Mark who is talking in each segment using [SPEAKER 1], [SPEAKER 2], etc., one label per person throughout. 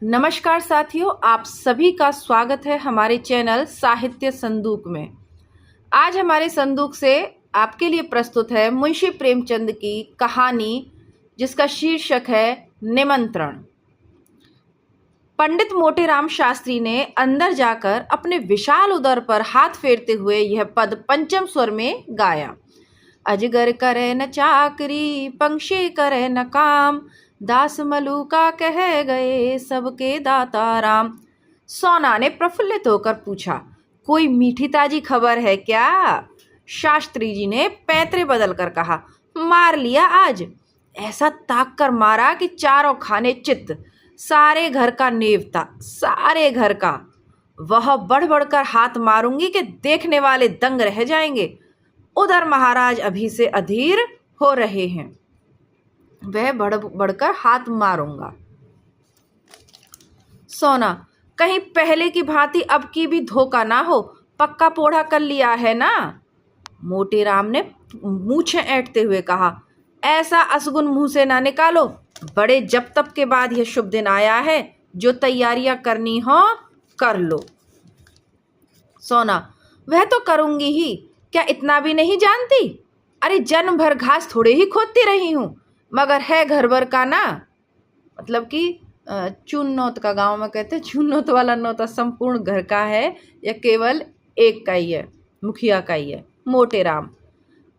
[SPEAKER 1] नमस्कार साथियों, आप सभी का स्वागत है हमारे चैनल साहित्य संदूक में। आज हमारे संदूक से आपके लिए प्रस्तुत है मुंशी प्रेमचंद की कहानी जिसका शीर्षक है निमंत्रण। पंडित मोटेराम शास्त्री ने अंदर जाकर अपने विशाल उदर पर हाथ फेरते हुए यह पद पंचम स्वर में गाया। अजगर करे न चाकरी, पंक्षी करे न काम, दास मलूका कह गए सबके दाता राम। सोना ने प्रफुल्लित होकर पूछा, कोई मीठी ताजी खबर है क्या? शास्त्री जी ने पैंतरे बदल कर कहा, मार लिया आज। ऐसा ताक कर मारा कि चारों खाने चित्त, सारे घर का नेवता, सारे घर का। वह बढ़ बढ़ कर हाथ मारूंगी कि देखने वाले दंग रह जाएंगे। उधर महाराज अभी से अधीर हो रहे हैं, वह बढ़ बढ़कर हाथ मारूंगा। सोना, कहीं पहले की भांति अब की भी धोखा ना हो, पक्का पोढ़ा कर लिया है ना? मोटेराम ने मूछें ऐंठते हुए कहा, ऐसा असगुन मुंह से ना निकालो। बड़े जब तब के बाद यह शुभ दिन आया है, जो तैयारियां करनी हो कर लो। सोना, वह तो करूंगी ही, क्या इतना भी नहीं जानती? अरे जन्म भर घास थोड़े ही खोदती रही हूं, मगर है घर भर का ना। मतलब कि चून नौत का गांव में कहते हैं, चून नौत वाला नौता संपूर्ण घर का है या केवल एक का ही है, मुखिया का ही है, मोटेराम।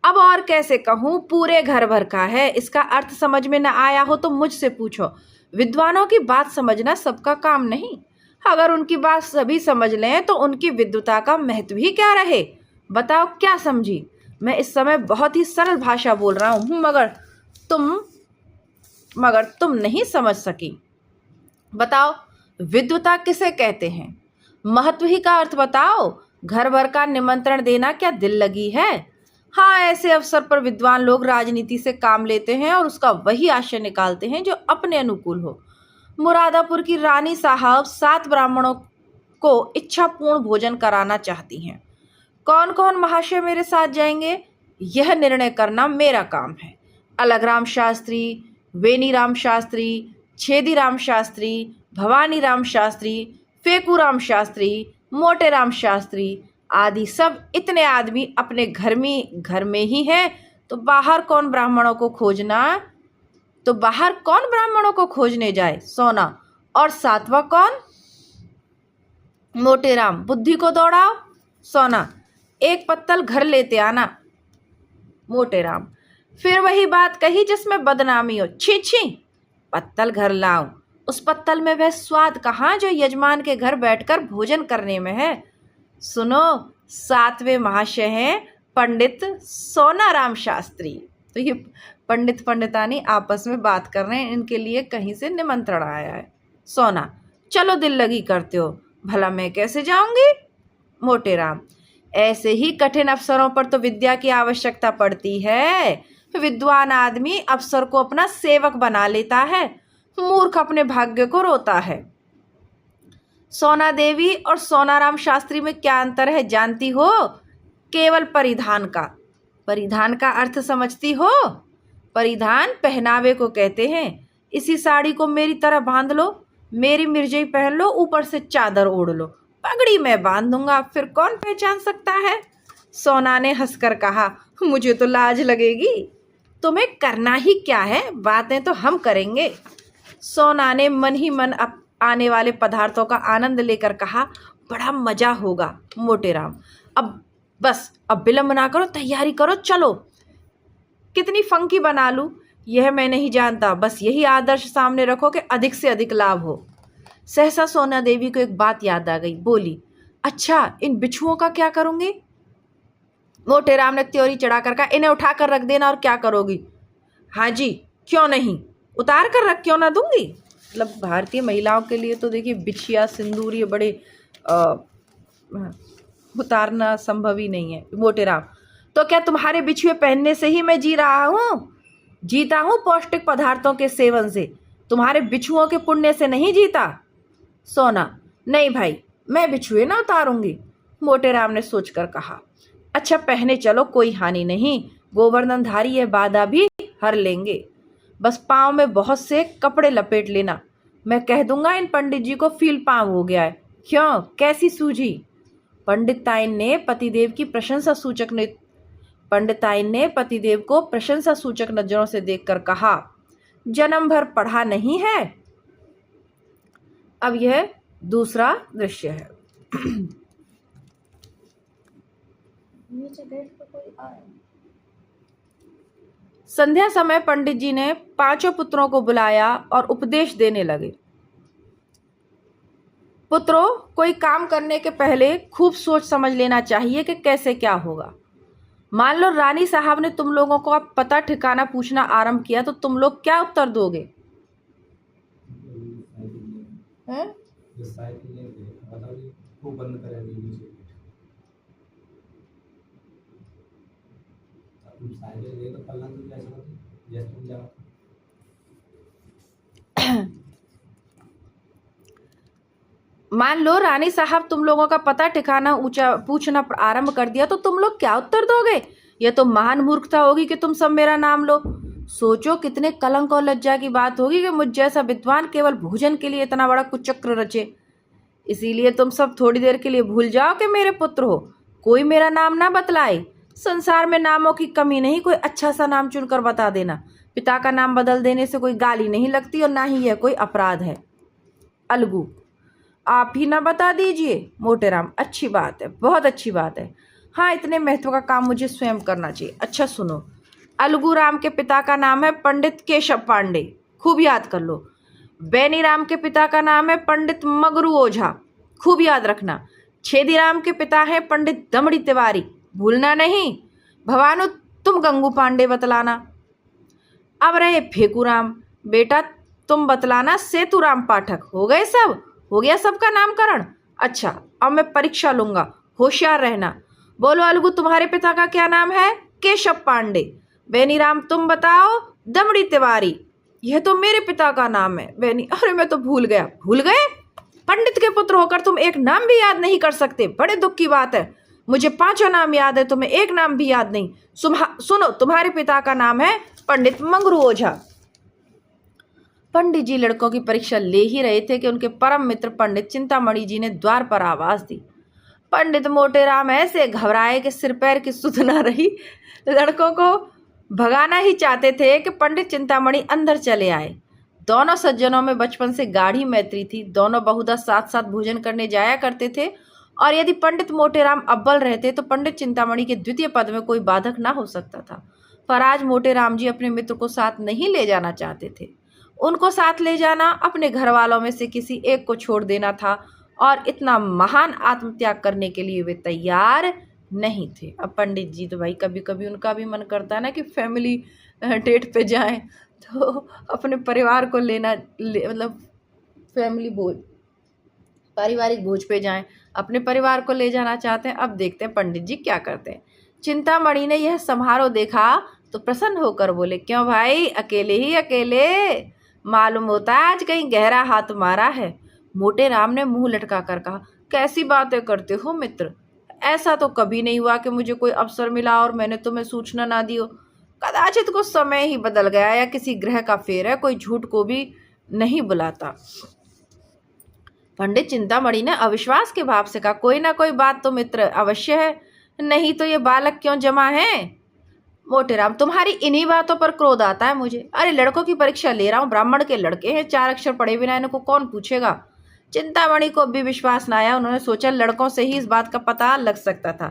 [SPEAKER 1] अब और कैसे कहूँ, पूरे घर भर का है। इसका अर्थ समझ में न आया हो तो मुझसे पूछो। विद्वानों की बात समझना सबका काम नहीं। अगर उनकी बात सभी समझ लें तो उनकी विद्वता का महत्व ही क्या रहे? बताओ क्या समझी? मैं इस समय बहुत ही सरल भाषा बोल रहा हूँ, मगर तुम नहीं समझ सकी। बताओ विद्वता किसे कहते हैं? महत्व ही का अर्थ बताओ। घर भर का निमंत्रण देना क्या दिल लगी है? हाँ, ऐसे अवसर पर विद्वान लोग राजनीति से काम लेते हैं और उसका वही आशय निकालते हैं जो अपने अनुकूल हो। मुरादापुर की रानी साहब 7 ब्राह्मणों को इच्छापूर्ण भोजन कराना चाहती हैं। कौन कौन महाशय मेरे साथ जाएंगे, यह निर्णय करना मेरा काम है। अलगराम शास्त्री, वेनीराम शास्त्री, छेदीराम शास्त्री, भवानीराम शास्त्री, फेकूराम शास्त्री, मोटेराम शास्त्री आदि सब इतने आदमी अपने घर में ही हैं, तो बाहर कौन ब्राह्मणों को खोजने जाए? सोना, और 7वां कौन? मोटेराम, बुद्धि को दौड़ाओ। सोना, एक पत्तल घर लेते आना। मोटेराम, फिर वही बात कही जिसमें बदनामी हो। छी छी, पत्तल घर लाऊं, उस पत्तल में वह स्वाद कहाँ जो यजमान के घर बैठकर भोजन करने में है। सुनो, 7वें महाशय हैं पंडित सोनाराम शास्त्री। तो ये पंडित पंडितानी आपस में बात कर रहे हैं, इनके लिए कहीं से निमंत्रण आया है। सोना, चलो दिल लगी करते हो, भला मैं कैसे जाऊंगी? मोटेराम, ऐसे ही कठिन अवसरों पर तो विद्या की आवश्यकता पड़ती है। विद्वान आदमी अफसर को अपना सेवक बना लेता है, मूर्ख अपने भाग्य को रोता है। सोना देवी और सोनाराम शास्त्री में क्या अंतर है जानती हो? केवल परिधान का। परिधान का अर्थ समझती हो? परिधान पहनावे को कहते हैं। इसी साड़ी को मेरी तरह बांध लो, मेरी मिर्जई पहन लो, ऊपर से चादर ओढ़ लो, पगड़ी मैं बांध दूंगा, फिर कौन पहचान सकता है? सोना ने हंसकर कहा, मुझे तो लाज लगेगी। तुम्हें करना ही क्या है, बातें तो हम करेंगे। सोना ने मन ही मन आने वाले पदार्थों का आनंद लेकर कहा, बड़ा मजा होगा। मोटेराम, अब विलंब ना करो, तैयारी करो, चलो। कितनी फंकी बना लूं यह मैं नहीं जानता, बस यही आदर्श सामने रखो कि अधिक से अधिक लाभ हो। सहसा सोना देवी को एक बात याद आ गई, बोली, अच्छा इन बिच्छुओं का क्या करूंगी? मोटेराम ने त्योरी चढ़ाकर कहा, इन्हें उठा कर रख देना। और क्या करोगी? हाँ जी, क्यों नहीं, उतार कर रख क्यों ना दूंगी। मतलब भारतीय महिलाओं के लिए तो देखिए बिछिया, सिंदूर ये बड़े उतारना संभव ही नहीं है। मोटेराम, तो क्या तुम्हारे बिछुए पहनने से ही मैं जीता हूँ पौष्टिक पदार्थों के सेवन से, तुम्हारे बिछुओं के पुण्य से नहीं जीता। सोना, नहीं भाई, मैं बिछुए ना उतारूंगी। मोटेराम ने सोचकर कहा, अच्छा पहने चलो, कोई हानि नहीं, गोवर्धनधारी यह बाधा भी हर लेंगे। बस पाँव में बहुत से कपड़े लपेट लेना, मैं कह दूंगा इन पंडित जी को फील पाँव हो गया है। क्यों, कैसी सूझी? पंडिताइन ने पतिदेव को प्रशंसा सूचक नजरों से देखकर कहा, जन्म भर पढ़ा नहीं है। अब यह दूसरा दृश्य है। संध्या समय पंडित जी ने पांचों पुत्रों को बुलाया और उपदेश देने लगे। पुत्रों, कोई काम करने के पहले खूब सोच समझ लेना चाहिए कि कैसे क्या होगा। मान लो रानी साहब ने तुम लोगों को अब पता ठिकाना पूछना आरंभ किया, तो तुम लोग क्या उत्तर दोगे? मान लो रानी साहब तुम लोगों का पता ठिकाना पूछना आरंभ कर दिया, तो तुम लोग क्या उत्तर दोगे? यह तो महान मूर्खता होगी कि तुम सब मेरा नाम लो। सोचो कितने कलंक और लज्जा की बात होगी कि मुझ जैसा विद्वान केवल भोजन के लिए इतना बड़ा कुचक्र रचे। इसीलिए तुम सब थोड़ी देर के लिए भूल जाओ कि मेरे पुत्र हो। कोई मेरा नाम ना बतलाए। संसार में नामों की कमी नहीं, कोई अच्छा सा नाम चुनकर बता देना। पिता का नाम बदल देने से कोई गाली नहीं लगती और ना ही यह कोई अपराध है। अलगू, आप ही ना बता दीजिए। मोटेराम, अच्छी बात है, बहुत अच्छी बात है। हाँ, इतने महत्व का काम मुझे स्वयं करना चाहिए। अच्छा सुनो, अलगू राम के पिता का नाम है पंडित केशव पांडे, खूब याद कर लो। बेनी राम के पिता का नाम है पंडित मगरू ओझा, खूब याद रखना। छेदी राम के पिता है पंडित दमड़ी तिवारी, भूलना नहीं। भवानु, तुम गंगू पांडे बतलाना। अब रहे फेकूराम, बेटा तुम बतलाना सेतुराम पाठक। हो गए सब? हो गया सबका नामकरण? अच्छा, अब मैं परीक्षा लूंगा, होशियार रहना। बोलो अलगू, तुम्हारे पिता का क्या नाम है? केशव पांडे। बेनीराम, तुम बताओ। दमड़ी तिवारी। यह तो मेरे पिता का नाम है। बेनी, अरे मैं तो भूल गया। भूल गए? पंडित के पुत्र होकर तुम एक नाम भी याद नहीं कर सकते, बड़े दुख की बात है। मुझे पांचों नाम याद है, तुम्हें एक नाम भी याद नहीं। सुनो, तुम्हारे पिता का नाम है पंडित मंगरू ओझा। पंडित जी लड़कों की परीक्षा ले ही रहे थे कि उनके परम मित्र पंडित चिंतामणि जी ने द्वार पर आवाज दी। पंडित मोटेराम ऐसे घबराए कि सिर पैर की सुध न रही। लड़कों को भगाना ही चाहते थे कि पंडित चिंतामणि अंदर चले आए। दोनों सज्जनों में बचपन से गाढ़ी मैत्री थी। दोनों बहुधा साथ साथ भोजन करने जाया करते थे और यदि पंडित मोटेराम अव्वल रहते तो पंडित चिंतामणि के द्वितीय पद में कोई बाधक ना हो सकता था। पर आज मोटेराम जी अपने मित्र को साथ नहीं ले जाना चाहते थे। उनको साथ ले जाना अपने घर वालों में से किसी एक को छोड़ देना था और इतना महान आत्मत्याग करने के लिए वे तैयार नहीं थे। अब पंडित जी तो भाई कभी कभी उनका भी मन करता है ना कि फैमिली डेट पे जाएं, तो अपने परिवार को मतलब फैमिली भोज, पारिवारिक भोज पे जाएं, अपने परिवार को ले जाना चाहते हैं। अब देखते हैं पंडित जी क्या करते हैं। चिंतामणि ने यह समारोह देखा तो प्रसन्न होकर बोले, क्यों भाई, अकेले ही अकेले? मालूम होता है आज कहीं गहरा हाथ मारा है। मोटेराम ने मुंह लटका कर कहा, कैसी बातें करते हो मित्र, ऐसा तो कभी नहीं हुआ कि मुझे कोई अवसर मिला और मैंने तुम्हें सूचना ना दी हो। कदाचित कुछ समय ही बदल गया या किसी ग्रह का फेर है, कोई झूठ को भी नहीं बुलाता। पंडित चिंतामणि ने अविश्वास के भाव से कहा, कोई ना कोई बात तो मित्र अवश्य है, नहीं तो ये बालक क्यों जमा है? मोटेराम, तुम्हारी इन्हीं बातों पर क्रोध आता है मुझे। अरे लड़कों की परीक्षा ले रहा हूँ, ब्राह्मण के लड़के हैं, 4 अक्षर पढ़े बिना इनको कौन पूछेगा। चिंतामणि को भी विश्वास न आया। उन्होंने सोचा लड़कों से ही इस बात का पता लग सकता था।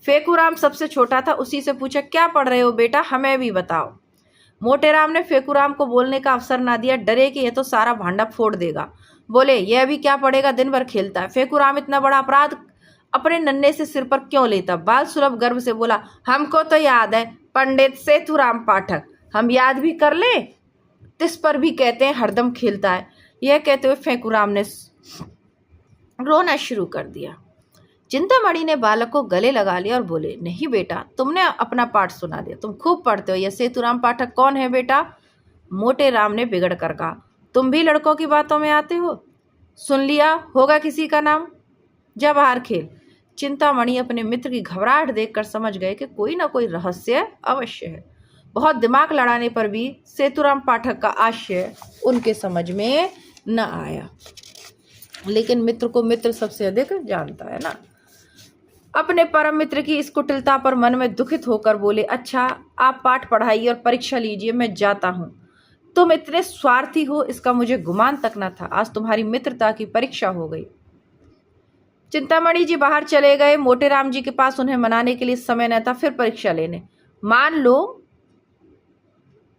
[SPEAKER 1] फेकूराम सबसे छोटा था, उसी से पूछा, क्या पढ़ रहे हो बेटा, हमें भी बताओ। मोटेराम ने फेकूराम को बोलने का अवसर ना दिया, डरे कि यह तो सारा भांडा फोड़ देगा। बोले, यह अभी क्या पढ़ेगा, दिन भर खेलता है। फेकूराम इतना बड़ा अपराध अपने नन्हे से सिर पर क्यों लेता? बाल सुलभ गर्व से बोला, हमको तो याद है, पंडित सेतुराम पाठक, हम याद भी कर ले, तिस पर भी कहते हैं हरदम खेलता है। यह कहते हुए फेकूराम ने रोना शुरू कर दिया। चिंतामणि ने बालक को गले लगा लिया और बोले, नहीं बेटा, तुमने अपना पाठ सुना दिया, तुम खूब पढ़ते हो। यह सेतुराम पाठक कौन है बेटा? मोटेराम ने बिगड़ कर कहा, तुम भी लड़कों की बातों में आते हो? सुन लिया होगा किसी का नाम, जा बाहर खेल। चिंतामणि अपने मित्र की घबराहट देखकर समझ गए कि कोई ना कोई रहस्य अवश्य है। बहुत दिमाग लड़ाने पर भी सेतुराम पाठक का आशय उनके समझ में न आया। लेकिन मित्र को मित्र सबसे अधिक जानता है ना। अपने परम मित्र की इस कुटिलता पर मन में दुखित होकर बोले, अच्छा आप पाठ पढ़ाइए और परीक्षा लीजिए, मैं जाता हूँ। तुम इतने स्वार्थी हो इसका मुझे गुमान तक न था। आज तुम्हारी मित्रता की परीक्षा हो गई। चिंतामणि जी बाहर चले गए। मोटे राम जी के पास उन्हें मनाने के लिए समय न था, फिर परीक्षा लेने। मान लो,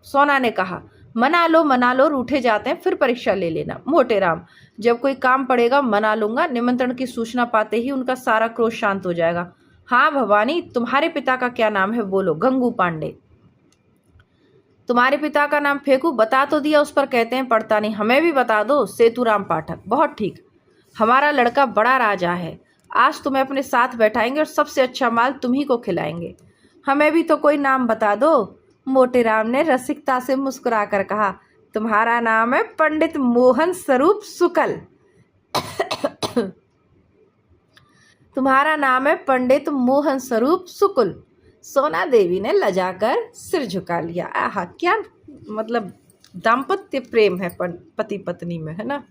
[SPEAKER 1] सोना ने कहा, मना लो, रूठे जाते हैं, फिर परीक्षा ले लेना। मोटे राम, जब कोई काम पड़ेगा मना लूंगा। निमंत्रण की सूचना पाते ही उनका सारा क्रोध शांत हो जाएगा। हाँ भवानी, तुम्हारे पिता का क्या नाम है, बोलो। गंगू पांडे। तुम्हारे पिता का नाम फेंकू, बता तो दिया, उस पर कहते हैं पढ़ता नहीं। हमें भी बता दो। सेतुराम पाठक। बहुत ठीक, हमारा लड़का बड़ा राजा है। आज तुम्हें अपने साथ बैठाएंगे और सबसे अच्छा माल तुम्ही को खिलाएंगे। हमें भी तो कोई नाम बता दो। मोटे राम ने रसिकता से मुस्कुराकर कहा, तुम्हारा नाम है पंडित मोहन स्वरूप शुक्ल। तुम्हारा नाम है पंडित मोहन स्वरूप शुक्ल। सोना देवी ने लजाकर सिर झुका लिया। आहा, क्या मतलब दाम्पत्य प्रेम है पति पत्नी में, है ना।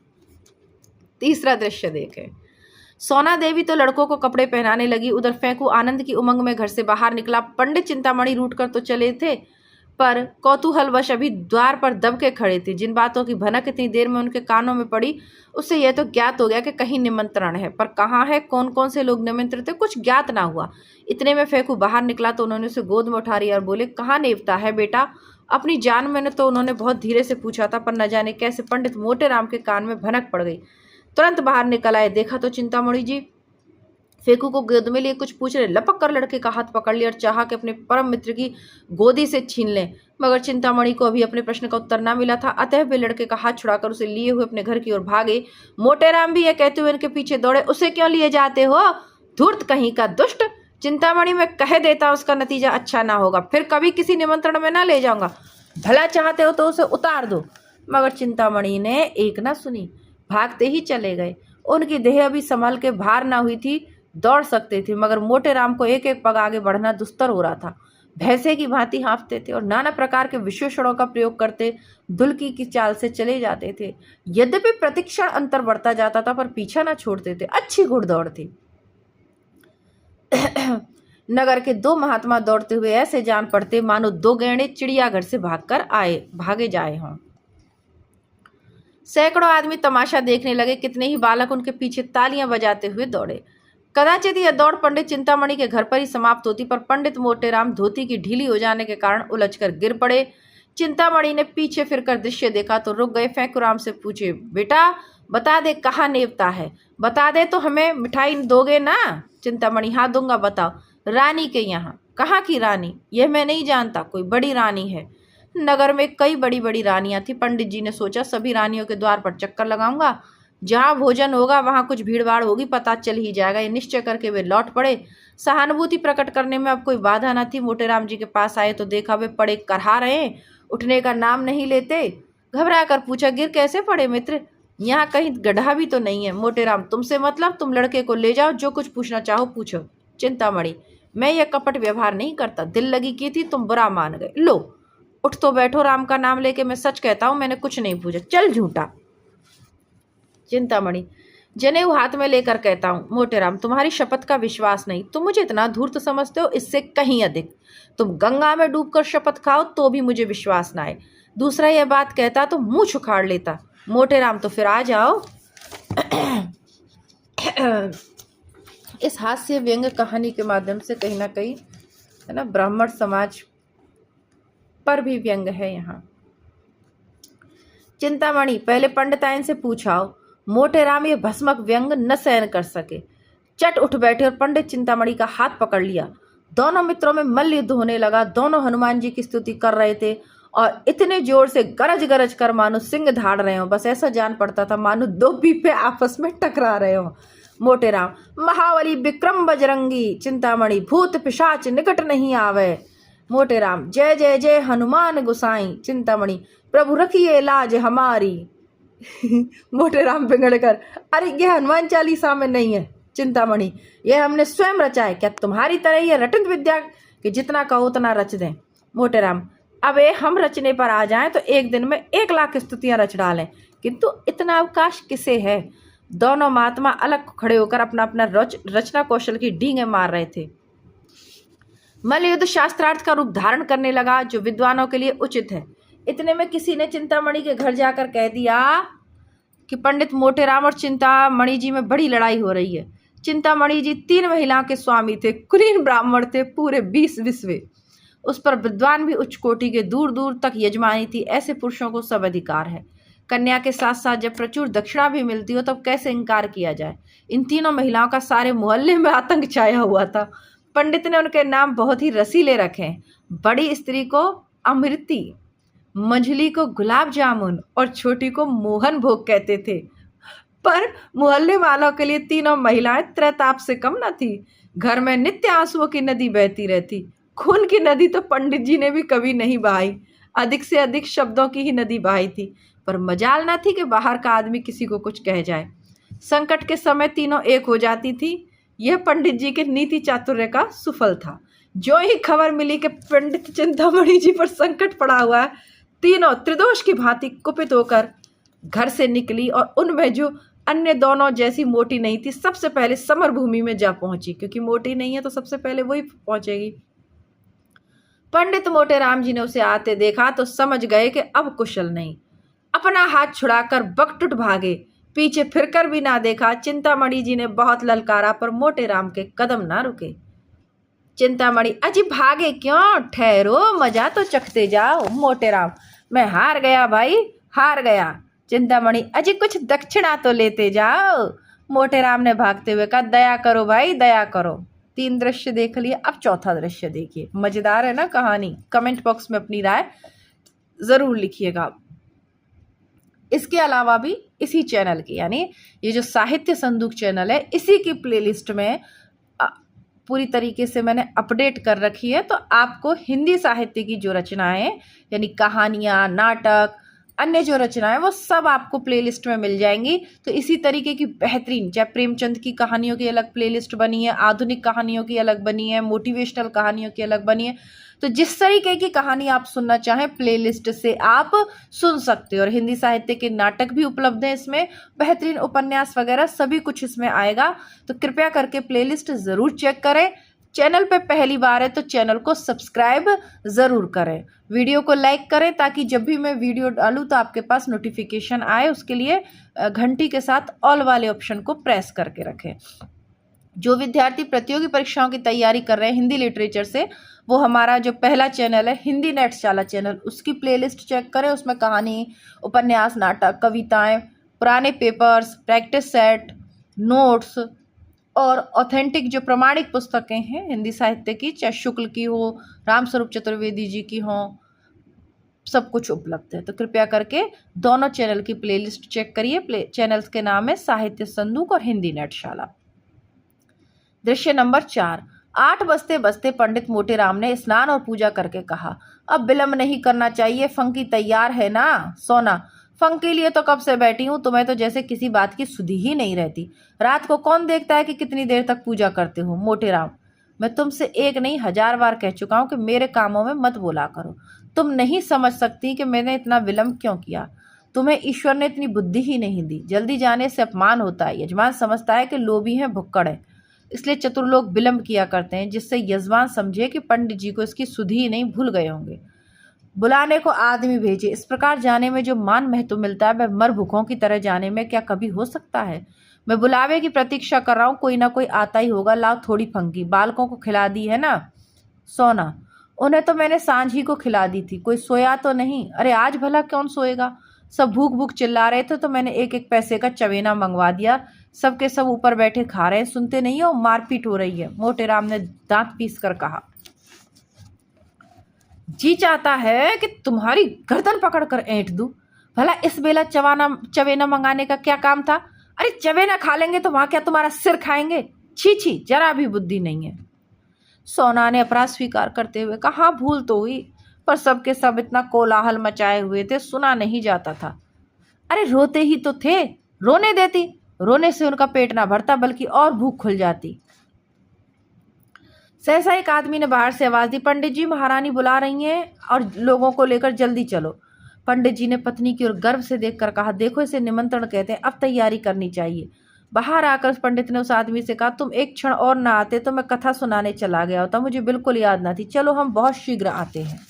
[SPEAKER 1] तीसरा दृश्य देखें। सोना देवी तो लड़कों को कपड़े पहनाने लगी, उधर फेंकू आनंद की उमंग में घर से बाहर निकला। पंडित चिंतामणि रूठ कर तो चले थे, पर कौतूहलवश अभी द्वार पर दब के खड़े थे। जिन बातों की भनक इतनी देर में उनके कानों में पड़ी, उससे यह तो ज्ञात हो गया कि कहीं निमंत्रण है, पर कहाँ है, कौन कौन से लोग निमंत्रित थे, कुछ ज्ञात ना हुआ। इतने में फेंकू बाहर निकला तो उन्होंने उसे गोद में उठा लिया और बोले, कहाँ नेवता है बेटा। अपनी जान में तो उन्होंने बहुत धीरे से पूछा था, पर न जाने कैसे पंडित मोटे राम के कान में भनक पड़ गई। तुरंत बाहर निकल आए। देखा तो चिंतामणि जी फेंकू को गोद में लिए कुछ पूछ रहे। लपक कर लड़के का हाथ पकड़ लिया और चाहा कि अपने परम मित्र की गोदी से छीन लें, मगर चिंतामणि को अभी अपने प्रश्न का उत्तर न मिला था। अतः वे लड़के का हाथ छुड़ाकर उसे लिए हुए अपने घर की ओर भागे। मोटे राम भी यह कहते हुए उनके पीछे दौड़े, उसे क्यों लिए जाते हो, धूर्त कहीं का दुष्ट। चिंतामणि में कह देता उसका नतीजा अच्छा ना होगा, फिर कभी किसी निमंत्रण में ना ले जाऊंगा। भला चाहते हो तो उसे उतार दो। मगर चिंतामणि ने एक ना सुनी, भागते ही चले गए। उनकी देह अभी संभल के भार ना हुई थी, दौड़ सकते थे, मगर मोटे राम को एक एक पग आगे बढ़ना दुस्तर हो रहा था। भैंसे की भांति हाँफते थे और नाना प्रकार के विशेषणों का प्रयोग करते दुल्की की चाल से चले जाते थे। यद्यपि प्रतिक्षण अंतर बढ़ता जाता था, पर पीछा न छोड़ते थे। अच्छी घुड़दौड़ थी। नगर के दो महात्मा दौड़ते हुए ऐसे जान पड़ते मानो दो गैंडे चिड़ियाघर से भागे जाए हों। सैकड़ों आदमी तमाशा देखने लगे। कितने ही बालक उनके पीछे तालियां बजाते हुए दौड़े। कदाचित यह दौड़ पंडित चिंतामणि के घर पर ही समाप्त होती, पर पंडित मोटेराम धोती की ढीली हो जाने के कारण उलझकर गिर पड़े। चिंतामणि ने पीछे फिरकर दृश्य देखा तो रुक गए। फेंकुराम से पूछे, बेटा बता दे कहाँ नेवता है, बता दे तो हमें मिठाई दोगे ना। चिंतामणि, हाँ दूंगा, बताओ। रानी के यहाँ। कहाँ की रानी? यह मैं नहीं जानता, कोई बड़ी रानी है। नगर में कई बड़ी बड़ी रानियां थी। पंडित जी ने सोचा सभी रानियों के द्वार पर चक्कर लगाऊंगा, जहां भोजन होगा वहां कुछ भीड़ भाड़ होगी, पता चल ही जाएगा। ये निश्चय करके वे लौट पड़े। सहानुभूति प्रकट करने में अब कोई बाधा न थी। मोटेराम जी के पास आए तो देखा वे पड़े करहा रहे, उठने का नाम नहीं लेते। घबरा कर पूछा, गिर कैसे पड़े मित्र? यहाँ कहीं गड्ढा भी तो नहीं है। मोटेराम, तुमसे मतलब, तुम लड़के को ले जाओ, जो कुछ पूछना चाहो पूछो। चिंतामणि, मैं यह कपट व्यवहार नहीं करता, दिल लगी की थी, तुम बुरा मान गए। लो उठ तो बैठो, राम का नाम लेके। मैं सच कहता हूं, मैंने कुछ नहीं पूछा। चल झूठा। चिंतामणि, जनेऊ हाथ में लेकर कहता हूं। मोटेराम, तुम्हारी शपथ का विश्वास नहीं, तुम मुझे इतना धूर्त समझते हो, इससे कहीं अधिक। तुम गंगा में डूबकर शपथ खाओ तो भी मुझे विश्वास ना आए। दूसरा यह बात कहता तो मुंह छुखाड़ लेता। मोटेराम, तो फिर आ जाओ। इस हास्य व्यंग कहानी के माध्यम से कहीं ना कहीं, है ना, ब्राह्मण समाज पर भी व्यंग है यहाँ। चिंतामणि, पहले पंडिताइन से पूछाओ। मोटेराम ये भस्मक व्यंग न सहन कर सके, चट उठ बैठे और पंडित चिंतामणि का हाथ पकड़ लिया। दोनों मित्रों में मल्ल युद्ध होने लगा। दोनों हनुमान जी की स्तुति कर रहे थे और इतने जोर से गरज गरज कर मानो सिंह धाड़ रहे हो। बस ऐसा जान पड़ता था मानो दो पीपे आपस में टकरा रहे हो। मोटेराम, महाबली विक्रम बजरंगी। चिंतामणि, भूत पिशाच निकट नहीं आवे। मोटेराम, जय जय जय हनुमान गोसाई। चिंतामणि, प्रभु रखिए लाज हमारी। मोटेराम बिगड़कर, अरे ये हनुमान चालीसा में नहीं है। चिंतामणि, यह हमने स्वयं रचा है। क्या तुम्हारी तरह ये रटन विद्या कि जितना कहो उतना रच दें? मोटेराम, अबे हम रचने पर आ जाएं तो एक दिन में 1 लाख स्तुतियां रच डालें। किंतु इतना अवकाश किसे है। दोनों महात्मा अलग खड़े होकर अपना अपना रचना कौशल की डींगे मार रहे थे। मल्लयुद्ध शास्त्रार्थ का रूप धारण करने लगा, जो विद्वानों के लिए उचित है। इतने में किसी ने चिंतामणि के घर जाकर कह दिया कि पंडित मोटेराम और चिंतामणि जी में बड़ी लड़ाई हो रही है। चिंतामणि जी 3 महिलाओं के स्वामी थे, कुलीन ब्राह्मण थे, पूरे 20 विश्वे। उस पर विद्वान भी उच्च कोटि के, दूर दूर तक यजमानी थी। ऐसे पुरुषों को सब अधिकार है। कन्या के साथ साथ जब प्रचुर दक्षिणा भी मिलती हो तब कैसे इनकार किया जाए। इन तीनों महिलाओं का सारे मोहल्ले में आतंक छाया हुआ था। पंडित ने उनके नाम बहुत ही रसीले रखे हैं। बड़ी स्त्री को अमृति, मंझली को गुलाब जामुन और छोटी को मोहन भोग कहते थे। पर मोहल्ले वालों के लिए तीनों महिलाएं त्रैताप से कम न थी। घर में नित्य आंसुओं की नदी बहती रहती। खून की नदी तो पंडित जी ने भी कभी नहीं बहाई, अधिक से अधिक शब्दों की ही नदी बहाई थी। पर मजाल न थी कि बाहर का आदमी किसी को कुछ कह जाए। संकट के समय तीनों एक हो जाती थी। यह पंडित जी के नीति चातुर्य का सुफल था। जो ही खबर मिली कि पंडित चिंतामणि जी पर संकट पड़ा हुआ है, तीनों त्रिदोष की भांति कुपित होकर घर से निकली और उनमें जो अन्य दोनों जैसी मोटी नहीं थी, सबसे पहले समर भूमि में जा पहुंची, क्योंकि मोटी नहीं है तो सबसे पहले वही पहुंचेगी। पंडित मोटेराम जी ने उसे आते देखा तो समझ गए कि अब कुशल नहीं। अपना हाथ छुड़ाकर बकटुट भागे, पीछे फिरकर भी ना देखा। चिंतामणि जी ने बहुत ललकारा पर मोटेराम के कदम ना रुके। चिंतामणि, अजी भागे क्यों, ठहरो, मजा तो चखते जाओ। मोटेराम, मैं हार गया भाई, हार गया। चिंतामणि, अजी कुछ दक्षिणा तो लेते जाओ। मोटेराम ने भागते हुए कहा, दया करो भाई, दया करो। 3 दृश्य देख लिए, अब चौथा दृश्य देखिए। मजेदार है ना कहानी। कमेंट बॉक्स में अपनी राय जरूर लिखिएगा। इसके अलावा भी इसी चैनल की, यानी ये जो साहित्य संदूक चैनल है, इसी की प्लेलिस्ट में पूरी तरीके से मैंने अपडेट कर रखी है। तो आपको हिंदी साहित्य की जो रचनाएं, यानी कहानियाँ, नाटक, अन्य जो रचनाएं, वो सब आपको प्लेलिस्ट में मिल जाएंगी। तो इसी तरीके की बेहतरीन, चाहे प्रेमचंद की कहानियों की अलग प्लेलिस्ट बनी है, आधुनिक कहानियों की अलग बनी है, मोटिवेशनल कहानियों की अलग बनी है। तो जिस तरीके की कहानी आप सुनना चाहें, प्लेलिस्ट से आप सुन सकते हो। और हिंदी साहित्य के नाटक भी उपलब्ध हैं इसमें, बेहतरीन उपन्यास वगैरह सभी कुछ इसमें आएगा। तो कृपया करके प्लेलिस्ट ज़रूर चेक करें। चैनल पे पहली बार है तो चैनल को सब्सक्राइब ज़रूर करें, वीडियो को लाइक करें, ताकि जब भी मैं वीडियो डालूँ तो आपके पास नोटिफिकेशन आए। उसके लिए घंटी के साथ ऑल वाले ऑप्शन को प्रेस करके रखें। जो विद्यार्थी प्रतियोगी परीक्षाओं की तैयारी कर रहे हैं हिंदी लिटरेचर से, वो हमारा जो पहला चैनल है हिंदी नेटशाला चैनल, उसकी प्लेलिस्ट चेक करें। उसमें कहानी, उपन्यास, नाटक, कविताएं, पुराने पेपर्स, प्रैक्टिस सेट, नोट्स और ऑथेंटिक जो प्रमाणिक पुस्तकें हैं हिंदी साहित्य की, चाहे शुक्ल की हो, रामस्वरूप चतुर्वेदी जी की हो, सब कुछ उपलब्ध है। तो कृपया करके दोनों चैनल की प्लेलिस्ट चेक करिए। चैनल्स के नाम है साहित्य संदूक और हिंदी नेटशाला। दृश्य नंबर 4। 8 बजते बजते पंडित मोटेराम ने स्नान और पूजा करके कहा, अब विलंब नहीं करना चाहिए। फंकी तैयार है ना? सोना, फंक के लिए तो कब से बैठी हूँ, तुम्हें तो जैसे किसी बात की सुधि ही नहीं रहती। रात को कौन देखता है कि कितनी देर तक पूजा करते हो? मोटेराम, मैं तुमसे 1 नहीं 1000 बार कह चुका हूँ कि मेरे कामों में मत बोला करो। तुम नहीं समझ सकती कि मैंने इतना विलंब क्यों किया। तुम्हें ईश्वर ने इतनी बुद्धि ही नहीं दी। जल्दी जाने से अपमान होता है। यजमान समझता है कि लोभी हैं, भुक्कड़ है, इसलिए चतुर लोग विलंब किया करते हैं, जिससे यजमान समझे कि पंडित जी को इसकी सुधि ही नहीं, भूल गए होंगे। बुलाने को आदमी भेजे। इस प्रकार जाने में जो मान महत्व मिलता है, वह मर भूखों की तरह जाने में क्या कभी हो सकता है? मैं बुलावे की प्रतीक्षा कर रहा हूँ, कोई ना कोई आता ही होगा। लाओ थोड़ी फंकी, बालकों को खिला दी है ना? सोना, उन्हें तो मैंने सांझ ही को खिला दी थी, कोई सोया तो नहीं? अरे आज भला कौन सोएगा? सब भूख भूख चिल्ला रहे थे तो मैंने 1-1 पैसे का चवेना मंगवा दिया। सबके सब ऊपर बैठे खा रहे हैं, सुनते नहीं हो? मारपीट हो रही है। मोटेराम ने दांत पीस कर कहा, जी चाहता है कि तुम्हारी गर्दन पकड़कर ऐंठ दूं। भला इस बेला चवेना मंगाने का क्या काम था? अरे चवेना खा लेंगे तो वहां क्या तुम्हारा सिर खाएंगे? छी छी, जरा भी बुद्धि नहीं है। सोना ने अपराध स्वीकार करते हुए कहा, हाँ भूल तो हुई, पर सबके सब इतना कोलाहल मचाए हुए थे, सुना नहीं जाता था। अरे रोते ही तो थे, रोने देती। रोने से उनका पेट ना भरता बल्कि और भूख खुल जाती। सहसा एक आदमी ने बाहर से आवाज दी, पंडित जी महारानी बुला रही हैं और लोगों को लेकर जल्दी चलो। पंडित जी ने पत्नी की ओर गर्व से देखकर कहा, देखो इसे निमंत्रण कहते हैं, अब तैयारी करनी चाहिए। बाहर आकर उस पंडित ने उस आदमी से कहा, तुम एक क्षण और ना आते तो मैं कथा सुनाने चला गया होता, मुझे बिल्कुल याद ना थी, चलो हम बहुत शीघ्र आते हैं।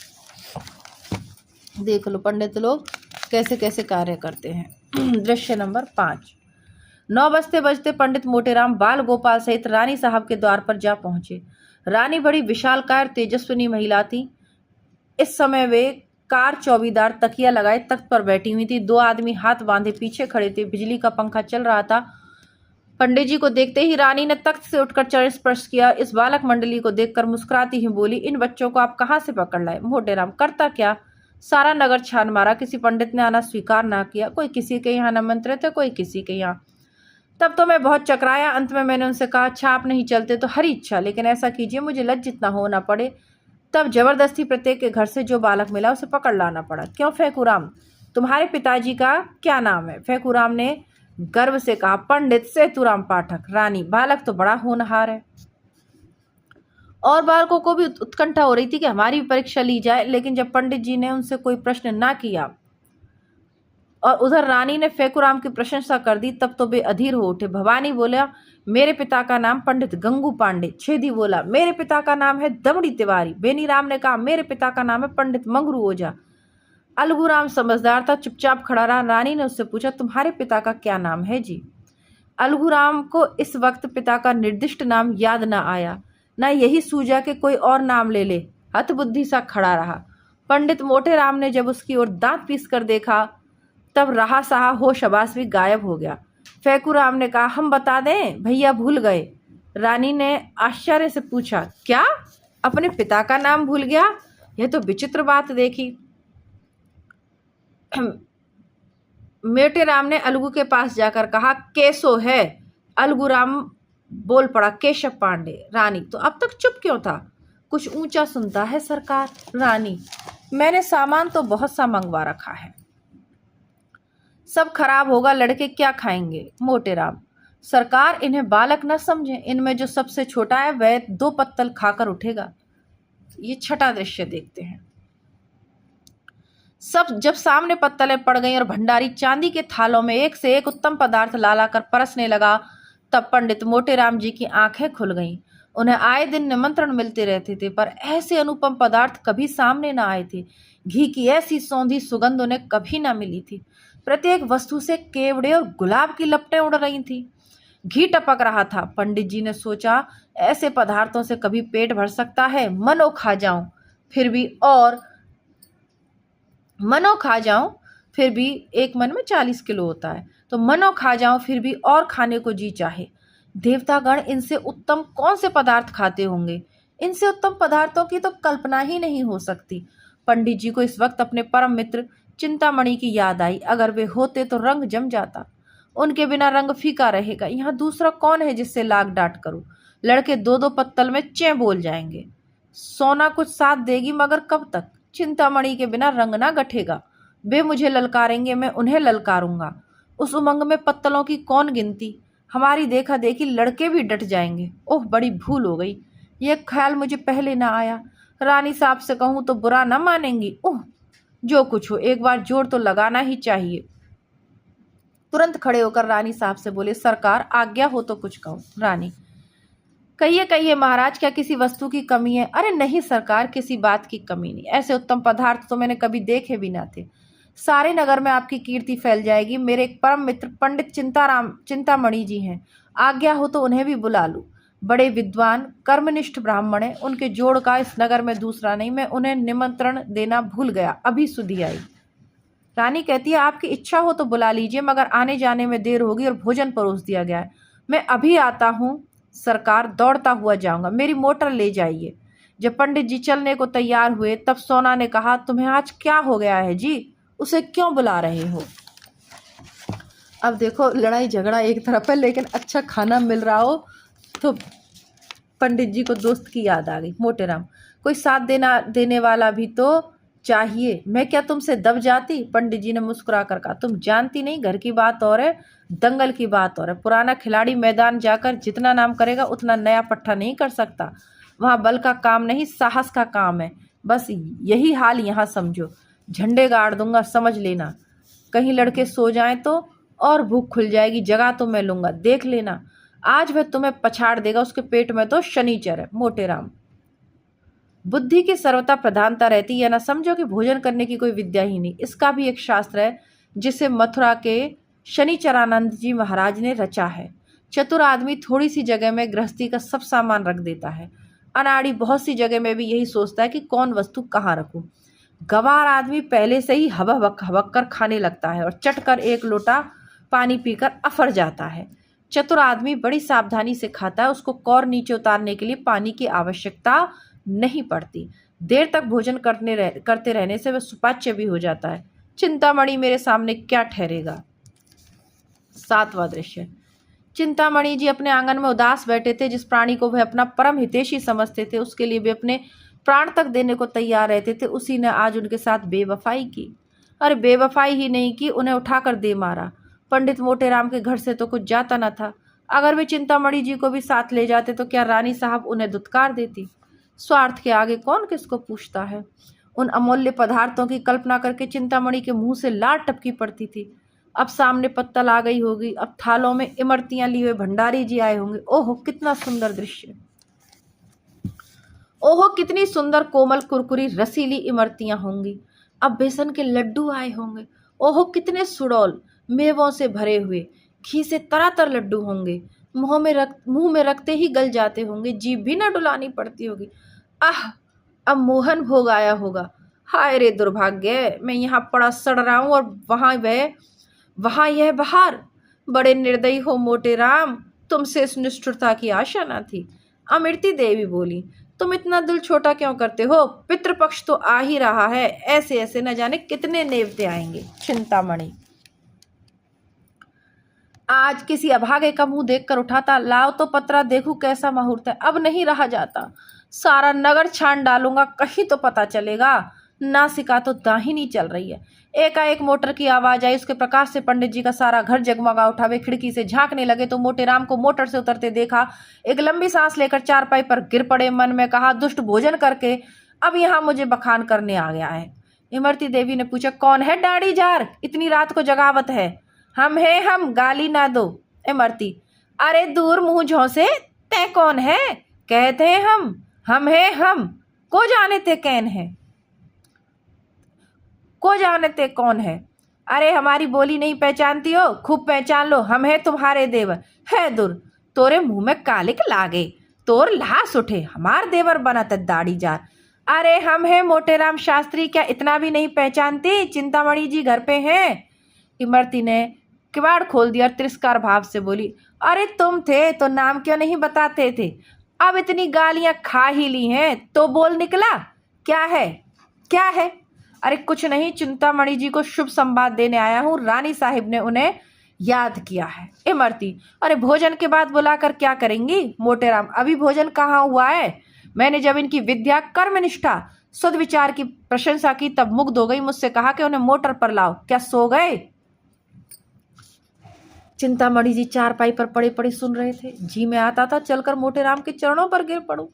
[SPEAKER 1] देख लो पंडित लोग कैसे कैसे कार्य करते हैं। दृश्य नंबर 5। 9 बजते बजते पंडित मोटेराम बाल गोपाल सहित रानी साहब के द्वार पर जा पहुंचे। रानी बड़ी विशालकाय और तेजस्विनी महिला थी। इस समय वे कार चौकीदार तकिया लगाए तख्त पर बैठी हुई थी। 2 आदमी हाथ बांधे पीछे खड़े थे। बिजली का पंखा चल रहा था। पंडित जी को देखते ही रानी ने तख्त से उठकर चरण स्पर्श किया। इस बालक मंडली को देखकर मुस्कुराती ही बोली, इन बच्चों को आप कहाँ से पकड़ लाए? मोटेराम, करता क्या, सारा नगर छान मारा, किसी पंडित ने आना स्वीकार ना किया। कोई किसी के यहाँ निमंत्रित है, कोई किसी के यहाँ। तब तो मैं बहुत चकराया। अंत में मैंने उनसे कहा, अच्छा आप नहीं चलते तो हरी इच्छा, लेकिन ऐसा कीजिए मुझे लज्जित ना होना पड़े। तब जबरदस्ती प्रत्येक के घर से जो बालक मिला उसे पकड़ लाना पड़ा। क्यों फेकुराम, तुम्हारे पिताजी का क्या नाम है? फेकुराम ने गर्व से कहा, पंडित सेतुराम पाठक। रानी, बालक तो बड़ा होनहार है। और बालकों को भी उत्कंठा हो रही थी कि हमारी भी परीक्षा ली जाए, लेकिन जब पंडित जी ने उनसे कोई प्रश्न ना किया और उधर रानी ने फेकुराम की प्रशंसा कर दी, तब तो वे अधीर हो उठे। भवानी बोला, मेरे पिता का नाम पंडित गंगू पांडे। छेदी बोला, मेरे पिता का नाम है दमड़ी तिवारी। बेनीराम ने कहा, मेरे पिता का नाम है पंडित मंगरू ओझा। अलगूराम समझदार था, चुपचाप खड़ा रहा। रानी ने उससे पूछा, तुम्हारे पिता का क्या नाम है जी? अलगूराम को इस वक्त पिता का निर्दिष्ट नाम याद न आया, न यही सूझा कि कोई और नाम ले ले। हतबुद्धि सा खड़ा रहा। पंडित मोटेराम ने जब उसकी ओर दांत पीस कर देखा, तब रहा सहा होश हवास भी गायब हो गया। फेकुराम ने कहा, हम बता दें, भैया भूल गए। रानी ने आश्चर्य से पूछा, क्या अपने पिता का नाम भूल गया? यह तो विचित्र बात देखी। मोटेराम ने अलगू के पास जाकर कहा, कैसो है? अलगूराम बोल पड़ा, केशव पांडे। रानी, तो अब तक चुप क्यों था? कुछ ऊंचा सुनता है सरकार। रानी, मैंने सामान तो बहुत सा मंगवा रखा है, सब खराब होगा, लड़के क्या खाएंगे? मोटेराम, सरकार इन्हें बालक न समझे, इनमें जो सबसे छोटा है वह 2 पत्तल खाकर उठेगा। ये छठा दृश्य देखते हैं। सब जब सामने पत्तलें पड़ गईं और भंडारी चांदी के थालों में एक से एक उत्तम पदार्थ ला लाकर परसने लगा, तब पंडित मोटेराम जी की आंखें खुल गईं। उन्हें आए दिन निमंत्रण मिलते रहते थे, पर ऐसे अनुपम पदार्थ कभी सामने न आए थे। घी की ऐसी सौंधी सुगंध उन्हें कभी न मिली थी। प्रत्येक वस्तु से केवड़े और गुलाब की लपटें उड़ रही थीं। घी टपक रहा था। पंडित जी ने सोचा, ऐसे पदार्थों से कभी पेट भर सकता है? मनो खा जाऊं फिर भी एक मन में 40 किलो होता है, तो मनो खा जाऊं फिर भी और खाने को जी चाहे। देवतागण इनसे उत्तम कौन से पदार्थ खाते होंगे? इनसे उत्तम पदार्थों की तो कल्पना ही नहीं हो सकती। पंडित जी को इस वक्त अपने परम मित्र चिंतामणि की याद आई। अगर वे होते तो रंग जम जाता, उनके बिना रंग फीका रहेगा। यहाँ दूसरा कौन है जिससे लाग डांट करूं? लड़के 2-2 पत्तल में चे बोल जाएंगे। सोना कुछ साथ देगी, मगर कब तक? चिंतामणि के बिना रंग ना गठेगा। वे मुझे ललकारेंगे, मैं उन्हें ललकारूंगा। उस उमंग में पत्तलों की कौन गिनती? हमारी देखा देखी लड़के भी डट जाएंगे। ओह, बड़ी भूल हो गई, यह ख्याल मुझे पहले ना आया। रानी साहब से कहूं तो बुरा ना मानेंगी। ओह, जो कुछ हो, एक बार जोर तो लगाना ही चाहिए। तुरंत खड़े होकर रानी साहब से बोले, सरकार आज्ञा हो तो कुछ कहो। रानी, कहिए महाराज, क्या किसी वस्तु की कमी है? अरे नहीं सरकार, किसी बात की कमी नहीं। ऐसे उत्तम पदार्थ तो मैंने कभी देखे भी ना थे। सारे नगर में आपकी कीर्ति फैल जाएगी। मेरे एक परम मित्र पंडित चिंतामणि जी हैं, आज्ञा हो तो उन्हें भी बुला लूं। बड़े विद्वान कर्मनिष्ठ ब्राह्मण हैं, उनके जोड़ का इस नगर में दूसरा नहीं। मैं उन्हें निमंत्रण देना भूल गया, अभी सुधी आई। रानी कहती है, आपकी इच्छा हो तो बुला लीजिए, मगर आने जाने में देर होगी और भोजन परोस दिया गया है। मैं अभी आता हूँ सरकार, दौड़ता हुआ जाऊंगा, मेरी मोटर ले जाइए। जब पंडित जी चलने को तैयार हुए, तब सोना ने कहा, तुम्हें आज क्या हो गया है जी? उसे क्यों बुला रहे हो? अब देखो, लड़ाई झगड़ा एक तरफ है, लेकिन अच्छा खाना मिल रहा हो तो पंडित जी को दोस्त की याद आ गई। मोटेराम, कोई साथ देने वाला भी तो चाहिए। मैं क्या तुमसे दब जाती? पंडित जी ने मुस्कुरा कर कहा, तुम जानती नहीं, घर की बात और है, दंगल की बात और है। पुराना खिलाड़ी मैदान जाकर जितना नाम करेगा उतना नया पट्टा नहीं कर सकता। वहाँ बल का काम नहीं, साहस का काम है। बस यही हाल यहाँ समझो। झंडे गाड़ दूंगा, समझ लेना। कहीं लड़के सो जाएं तो और भूख खुल जाएगी, जगह तो मैं लूंगा, देख लेना। आज वह तुम्हें पछाड़ देगा, उसके पेट में तो शनिचर है। मोटेराम। बुद्धि की सर्वथा प्रधानता रहती है, ना समझो कि भोजन करने की कोई विद्या ही नहीं। इसका भी एक शास्त्र है जिसे मथुरा के शनिचरानंद जी महाराज ने रचा है। चतुर आदमी थोड़ी सी जगह में गृहस्थी का सब सामान रख देता है। अनाड़ी बहुत सी जगह में भी यही सोचता है कि कौन वस्तु कहाँ रखूं। गवार आदमी पहले से ही हबक हबक कर खाने लगता है और चट कर एक लोटा पानी पीकर अफर जाता है। चतुर आदमी बड़ी सावधानी से खाता है, उसको कौर नीचे उतारने के लिए पानी की आवश्यकता नहीं पड़ती। देर तक भोजन करते रहने से वह सुपाच्य भी हो जाता है। चिंतामणि मेरे सामने क्या ठहरेगा। 7वां दृश्य। चिंतामणि जी अपने आंगन में उदास बैठे थे। जिस प्राणी को वह अपना परम हितैषी समझते थे, उसके लिए वे अपने प्राण तक देने को तैयार रहते थे, उसी ने आज उनके साथ बेवफाई की। अरे बेवफाई ही नहीं की, उन्हें उठाकर दे मारा। पंडित मोटेराम के घर से तो कुछ जाता न था। अगर वे चिंतामणि जी को भी साथ ले जाते तो क्या रानी साहब उन्हें दुत्कार देती। स्वार्थ के आगे कौन किसको पूछता है। उन अमूल्य पदार्थों की कल्पना करके चिंतामणि के मुंह से लार टपकी पड़ती थी। अब सामने पत्तल आ गई होगी, अब थालों में इमरतियां लिए हुए भंडारी जी आए होंगे। ओहो कितना सुंदर दृश्य, ओहो कितनी सुंदर कोमल कुरकुरी रसीली इमरतियां होंगी। अब बेसन के लड्डू आए होंगे। ओहो कितने सुडौल मेवों से भरे हुए घी से तरातर लड्डू होंगे। मुंह में रखते ही गल जाते होंगे, जीभ भी न डुलानी पड़ती होगी। आह, अब मोहन भोग आया होगा। हाय रे दुर्भाग्य, मैं यहाँ पड़ा सड़ रहा हूँ और वहां यह बहार। बड़े निर्दयी हो मोटेराम, तुमसे इस निष्ठुरता की आशा न थी। अमृति देवी बोली, तुम इतना दिल छोटा क्यों करते हो। पितृपक्ष तो आ ही रहा है, ऐसे ऐसे न जाने कितने नेवते आएंगे। चिंतामणि। आज किसी अभागे का मुंह देखकर उठाता, लाओ तो पतरा देखूं कैसा मुहूर्त है। अब नहीं रहा जाता, सारा नगर छान डालूंगा, कहीं तो पता चलेगा। नासिका तो दाहिनी चल रही है। एकाएक मोटर की आवाज आई, उसके प्रकाश से पंडित जी का सारा घर जगमगा उठा। वे खिड़की से झांकने लगे तो मोटेराम को मोटर से उतरते देखा। एक लंबी सांस लेकर चारपाई पर गिर पड़े। मन में कहा, दुष्ट भोजन करके अब यहाँ मुझे बखान करने आ गया है। इमरती देवी ने पूछा, कौन है डाड़ी जार, इतनी रात को जगावत है। हम है, हम, गाली ना दो। इमरती, अरे दूर मुंह झोंसे, तय कौन है। कहते हैं हम है, हम को जाने ते कैन है, को जाने ते कौन है। अरे हमारी बोली नहीं पहचानती हो, खूब पहचान लो, हम है तुम्हारे देवर। है दूर, तोरे मुंह में कालिक लागे, तोर लाश उठे, हमार देवर बनत दाढ़ी जार। अरे हम है मोटेराम शास्त्री, क्या इतना भी नहीं पहचानती। चिंतामणि जी घर पे हैं। इमरती ने किवाड़ खोल दिया, तिरस्कार भाव से बोली, अरे तुम थे तो नाम क्यों नहीं बताते थे। अब इतनी गालियां खा ही ली हैं तो बोल निकला। क्या है, क्या है। अरे कुछ नहीं, चिंतामणि जी को शुभ संवाद देने आया हूँ। रानी साहिब ने उन्हें याद किया है। इमरती, अरे भोजन के बाद बुलाकर क्या करेंगी। मोटेराम, अभी भोजन कहाँ हुआ है। मैंने जब इनकी विद्या, कर्मनिष्ठा, सद्विचार की प्रशंसा की तब मुग्ध हो गई। मुझसे कहा कि उन्हें मोटर पर लाओ। क्या सो गए। चिंतामणि जी चारपाई पर पड़े पड़े सुन रहे थे। जी में आता था चलकर मोटेराम के चरणों पर गिर पड़ूं।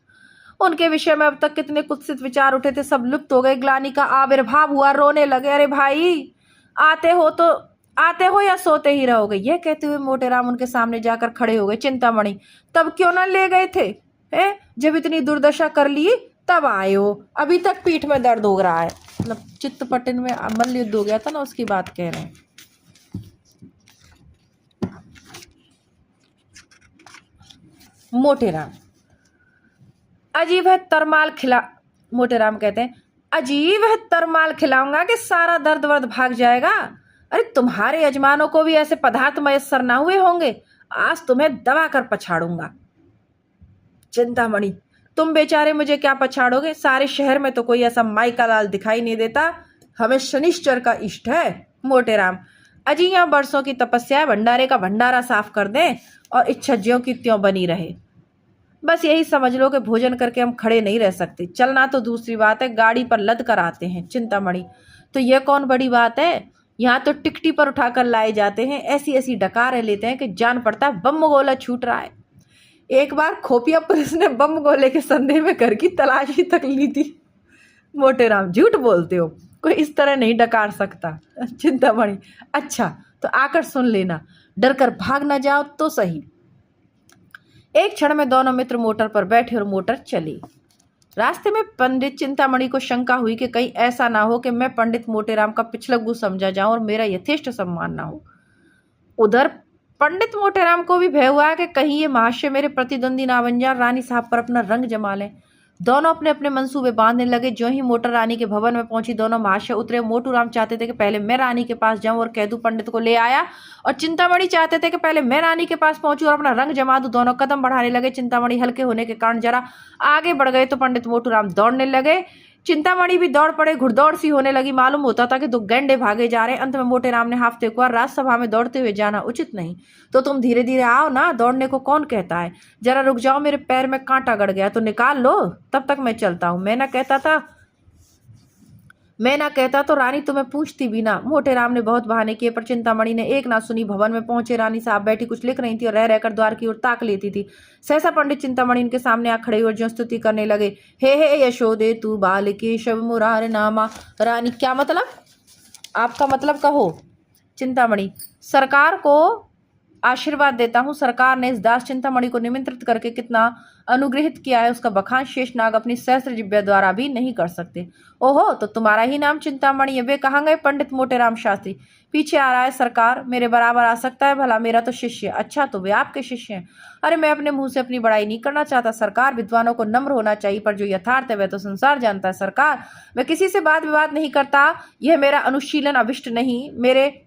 [SPEAKER 1] उनके विषय में अब तक कितने कुत्सित विचार उठे थे, सब लुप्त हो गए। ग्लानि का आविर्भाव हुआ, रोने लगे। अरे भाई, आते हो या सोते ही रहोगे। यह कहते हुए मोटेराम उनके सामने जाकर खड़े हो गए। चिंतामणि, तब क्यों ना ले गए थे, है? जब इतनी दुर्दशा कर ली तब आए हो। अभी तक पीठ में दर्द हो रहा है। मतलब चित्तपटन में मल्ल युद्ध हो गया था ना, उसकी बात कह रहे हैं। मोटेराम, अजीब है तरमाल खिला। मोटेराम कहते हैं, अजीब है तरमाल खिलाऊंगा कि सारा दर्द वर्द भाग जाएगा। अरे तुम्हारे यजमानों को भी ऐसे पदार्थ मयस्सर ना हुए होंगे। आज तुम्हें दबा कर पछाड़ूंगा। चिंतामणि, तुम बेचारे मुझे क्या पछाड़ोगे। सारे शहर में तो कोई ऐसा माई का लाल दिखाई नहीं देता। हमें शनिश्चर का इष्ट है। मोटेराम, अजी यहाँ बरसों की तपस्या है, भंडारे का भंडारा साफ कर दें और इच्छा ज्यों की त्यों बनी रहे। बस यही समझ लो कि भोजन करके हम खड़े नहीं रह सकते। चलना तो दूसरी बात है, गाड़ी पर लद कर आते हैं। चिंतामणि, तो यह कौन बड़ी बात है। यहाँ तो टिकटी पर उठाकर लाए जाते हैं। ऐसी ऐसी डकारें लेते हैं कि जान पड़ता है बम गोला छूट रहा है। एक बार खोपिया पुलिस ने बम गोले के संदेह में घर की तलाशी तक ली थी। मोटेराम, झूठ बोलते हो, कोई इस तरह नहीं डकार सकता। चिंतामणि, अच्छा तो आकर सुन लेना, डर कर भाग ना जाओ तो सही। एक क्षण में दोनों मित्र मोटर पर बैठे और मोटर चली। रास्ते में पंडित चिंतामणि को शंका हुई कि कहीं ऐसा ना हो कि मैं पंडित मोटेराम का पिछलग्गू समझा जाऊं और मेरा यथेष्ट सम्मान ना हो। उधर पंडित मोटेराम को भी भय हुआ कि कहीं ये महाशय मेरे प्रतिद्वंदी ना बन जाए, रानी साहब पर अपना रंग जमा लें। दोनों अपने अपने मंसूबे बांधने लगे। जो ही मोटर रानी के भवन में पहुंची, दोनों महाशय उतरे। मोटूराम चाहते थे कि पहले मैं रानी के पास जाऊं और कह दूं पंडित को ले आया, और चिंतामणि चाहते थे कि पहले मैं रानी के पास पहुंचूं और अपना रंग जमा दूं। दोनों कदम बढ़ाने लगे। चिंतामणि हल्के होने के कारण जरा आगे बढ़ गए तो पंडित मोटूराम दौड़ने लगे। चिंतामणि भी दौड़ पड़े। घुड़दौड़ सी होने लगी। मालूम होता था कि दो गैंडे भागे जा रहे। अंत में मोटेराम ने हाफते को, राजसभा में दौड़ते हुए जाना उचित नहीं, तो तुम धीरे धीरे आओ ना, दौड़ने को कौन कहता है। जरा रुक जाओ, मेरे पैर में कांटा गड़ गया तो निकाल लो, तब तक मैं चलता हूं। मैं ना कहता तो रानी तुम्हें पूछती भी ना। मोटेराम ने बहुत बहाने किए पर चिंतामणि ने एक ना सुनी। भवन में पहुंचे। रानी साहब बैठी कुछ लिख रही थी और रह रहकर द्वार की ओर ताक लेती थी। सहसा पंडित चिंतामणि इनके सामने आ खड़े और जो स्तुति करने लगे, हे यशोदे तू बाल केशव मुरार नामा। रानी, क्या मतलब? आपका मतलब कहो। चिंतामणि, सरकार को आशीर्वाद देता हूँ। सरकार ने इस दास चिंतामणि को निमंत्रित करके कितना अनुग्रहित किया है, उसका बखान शेषनाग अपनी सहस्त्र जिह्वा द्वारा भी नहीं कर सकते। ओहो, तो तुम्हारा ही नाम चिंतामणि है। वे कहाँ गए? पंडित मोटेराम शास्त्री पीछे आ रहा है। सरकार, मेरे बराबर आ सकता है भला? मेरा तो शिष्य। अच्छा, तो वे आपके शिष्य हैं? अरे, मैं अपने मुंह से अपनी बड़ाई नहीं करना चाहता सरकार। विद्वानों को नम्र होना चाहिए, पर जो यथार्थ है वह तो संसार जानता है सरकार। मैं किसी से वाद विवाद नहीं करता, यह मेरा अनुशीलन अभिष्ट नहीं। मेरे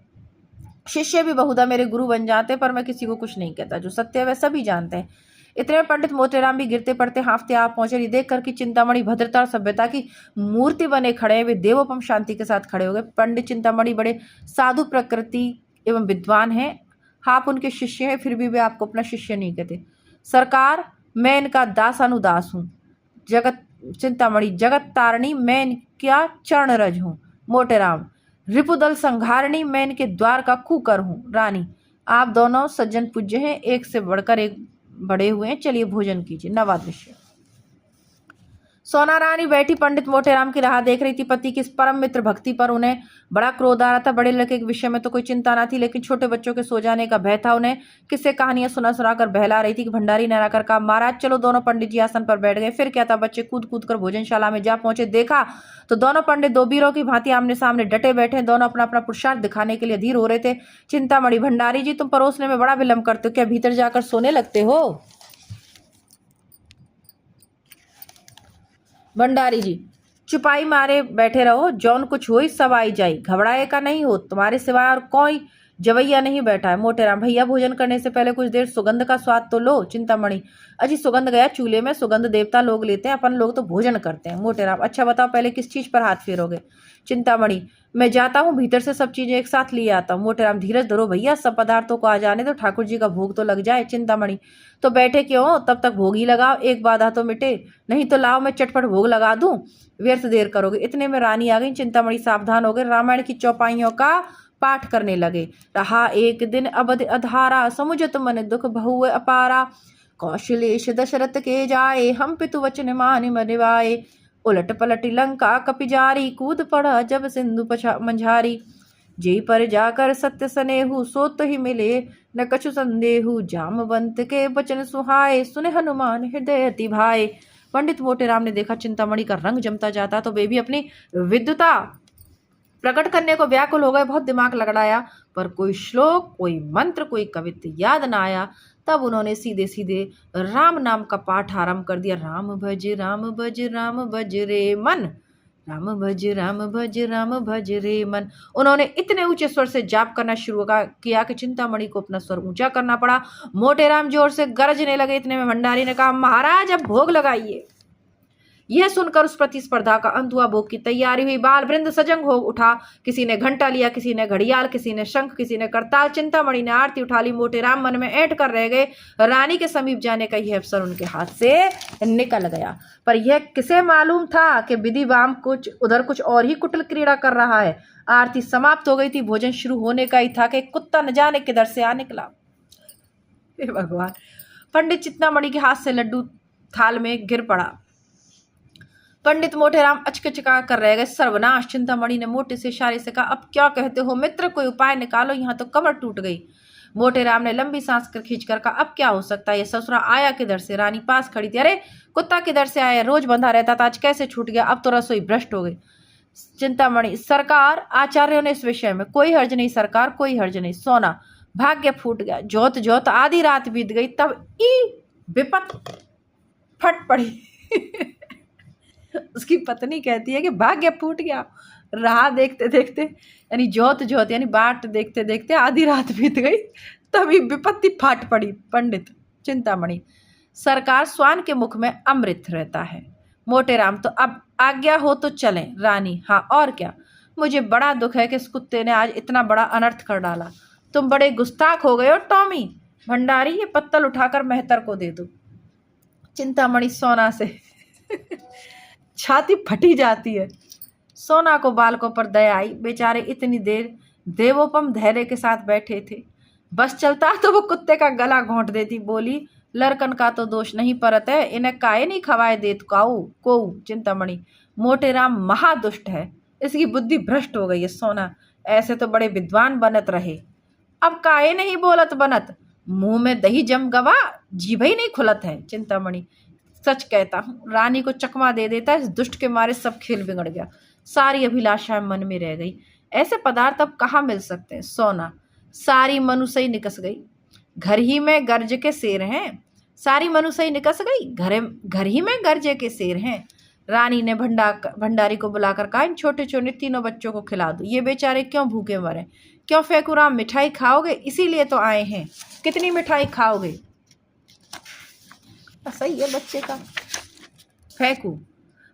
[SPEAKER 1] शिष्य भी बहुधा मेरे गुरु बन जाते, पर मैं किसी को कुछ नहीं कहता। जो सत्य है वह सभी जानते हैं। इतने में पंडित मोटेराम भी गिरते पड़ते हांफते आप पहुंचे। ये देख कर कि चिंतामणि भद्रता और सभ्यता की मूर्ति बने खड़े हैं, वे देवोपम शांति के साथ खड़े हो गए। पंडित चिंतामणि बड़े साधु प्रकृति एवं विद्वान हैं। आप उनके शिष्य हैं, फिर भी वे आपको अपना शिष्य नहीं कहते। सरकार, मैं इनका दासानुदास हूँ। चिंतामणि, जगत तारणी, मैं इनका चरण रज हूँ। मोटेराम, रिपुदल संघारणी, मैं इनके द्वार का कुकर हूँ। रानी, आप दोनों सज्जन पूज्य हैं, एक से बढ़कर एक बड़े हुए हैं। चलिए भोजन कीजिए। नवा दृश्य। सोना रानी बैठी पंडित मोटेराम की राह देख रही थी। पति की इस परम मित्र भक्ति पर उन्हें बड़ा क्रोध आ रहा था। बड़े लड़के के विषय में तो कोई चिंता ना थी, लेकिन छोटे बच्चों के सो जाने का भय था। उन्हें किससे कहानियां सुना सुनाकर बहला रही थी कि भंडारी ने आकर कहा, महाराज चलो। दोनों पंडित जी आसन पर बैठ गए। फिर क्या था, बच्चे कूद कूद कर भोजनशाला में जा पहुंचे। देखा तो दोनों पंडित दो वीरों की भांति आमने सामने डटे बैठे। दोनों अपना अपना पुरुषार्थ दिखाने के लिए अधीर हो रहे थे। चिंतामणि, भंडारी जी तुम परोसने में बड़ा विलंब करते हो, क्या भीतर जाकर सोने लगते हो? भंडारी जी, चुपाई मारे बैठे रहो, जौन कुछ हुई सब आई जाई, घबराए का नहीं हो। तुम्हारे सिवाय और कोई जवैया नहीं बैठा है। मोटेराम, भैया भोजन करने से पहले कुछ देर सुगंध का स्वाद तो लो। चिंतामणि, अजी सुगंध गया चूल्हे में, सुगंध देवता लोग लेते हैं, अपन लोग तो भोजन करते हैं। मोटेराम, अच्छा बताओ पहले किस चीज पर हाथ फेरोगे? चिंतामणि, मैं जाता हूँ भीतर से सब चीजें एक साथ लिए आता हूँ। मोटेराम, धीरज धरो भैया, सब पदार्थों को आ जाने तो ठाकुर जी का भोग तो लग जाए। चिंतामणि, तो बैठे क्यों हो, तब तक भोग ही लगाओ, एक बाधा तो मिटे। नहीं तो लाओ मैं चटपट भोग लगा दूं, व्यर्थ देर करोगे। इतने में रानी आ गई। चिंतामणि सावधान हो गए। रामायण की चौपाइयों का पाठ करने लगे। रहा एक दिन अवध अधारा, समुझत मन दुख बहु अपारा। कौशलेश दशरथ के जाए, हम पितु वचन मान मनिवाए। उलट पलट लंका कपिजारी, कूद पड़ा जब सिंधु मंझारी। जेई पर जाकर सत्य सनेहु, सो तो ही मिले न कछु संदेहु। जामवंत के वचन सुहाए, सुने हनुमान हृदय अति भाए। पंडित मोटेराम ने देखा चिंतामणि का रंग जमता जाता, तो वे भी अपनी विद्वता प्रकट करने को व्याकुल हो गए। बहुत दिमाग लगड़ाया, पर कोई श्लोक, कोई मंत्र, कोई कवित्व याद न आया। तब उन्होंने सीधे सीधे राम नाम का पाठ आरंभ कर दिया। राम भज राम भज राम भज रे मन, राम भज राम भज राम भज रे मन। उन्होंने इतने ऊंचे स्वर से जाप करना शुरू किया कि चिंतामणि को अपना स्वर ऊंचा करना पड़ा। मोटेराम जोर से गरजने लगे। इतने में भंडारी ने कहा, महाराज अब भोग लगाइए। यह सुनकर उस प्रतिस्पर्धा का अंत हुआ। भोग की तैयारी हुई। बाल वृंद सजंग हो उठा। किसी ने घंटा लिया, किसी ने घड़ियाल, किसी ने शंख, किसी ने करताल। चिंतामणि ने आरती उठा ली। मोटेराम मन में ऐंठ कर रह गए। रानी के समीप जाने का यह अवसर उनके हाथ से निकल गया, पर यह किसे मालूम था कि विधिवाम कुछ और ही कुटिल क्रीड़ा कर रहा है। आरती समाप्त हो गई थी। भोजन शुरू होने का ही था कि कुत्ता न जाने किधर से आ निकला। हे भगवान! पंडित चिंतामणि के हाथ से लड्डू थाल में गिर पड़ा। पंडित मोटेराम अचकचका कर रह गए। सर्वनाश! चिंतामणि ने मोटे से इशारे से कहा, अब क्या कहते हो मित्र, कोई उपाय निकालो, यहाँ तो कमर टूट गई। मोटेराम ने लंबी सांस कर खींचकर कहा, अब क्या हो सकता है, ये ससुरा आया किधर से? रानी पास खड़ी थी। अरे कुत्ता किधर से आया? रोज बंधा रहता था, आज कैसे छूट गया? अब तो रसोई भ्रष्ट हो गई। चिंतामणि, सरकार, आचार्यों ने इस विषय में कोई हर्ज नहीं सरकार, कोई हर्ज नहीं। सोना, भाग्य फूट गया। जोत जोत आधी रात बीत गई, तब विपत फट पड़ी। उसकी पत्नी कहती है कि भाग्य फूट गया। राह देखते देखते, यानी जोत जोत यानी बाट देखते देखते आधी रात बीत गई, तभी विपत्ति फाट पड़ी। पंडित चिंतामणि, सरकार, स्वान के मुख में अमृत रहता है। मोटेराम, तो अब आज्ञा हो तो चलें। रानी, हाँ और क्या। मुझे बड़ा दुख है कि इस कुत्ते ने आज इतना बड़ा अनर्थ कर डाला। तुम बड़े गुस्ताख हो गए हो टॉमी। भंडारी, ये पत्तल उठाकर मेहतर को दे दो। चिंतामणि सोना से छाती फटी जाती है। सोना को बालकों पर दया आई। बेचारे इतनी देर देवोपम धैर्य के साथ बैठे थे। बस चलता तो वो कुत्ते का गला घोंट देती। बोली, लड़कन का तो दोष नहीं परत है, इन्हें काहे नहीं खवाए देत काऊ को। चिंतामणि, मोटेराम महादुष्ट है, इसकी बुद्धि भ्रष्ट हो गई है। सोना, ऐसे तो बड़े विद्वान बनत रहे, अब काहे नहीं बोलत बनत, मुंह में दही जम गवा, जीभ ही नहीं खुलत है। चिंतामणि, सच कहता हूँ, रानी को चकमा दे देता, इस दुष्ट के मारे सब खेल बिगड़ गया, सारी अभिलाषाएं मन में रह गई। ऐसे पदार्थ अब कहाँ मिल सकते हैं। सोना, सारी मनुष्य ही निकस गई, घर ही में गर्ज के शेर हैं। सारी मनुष्य ही निकस गई, घर ही में गर्जे के शेर हैं। रानी ने भंडारी को बुलाकर कहा, इन छोटे छोटे तीनों बच्चों को खिला दो, ये बेचारे क्यों भूखे मरे। क्यों फेकुराम, मिठाई खाओगे? इसीलिए तो आए हैं। कितनी मिठाई खाओगे? सही है बच्चे का। फेंकू,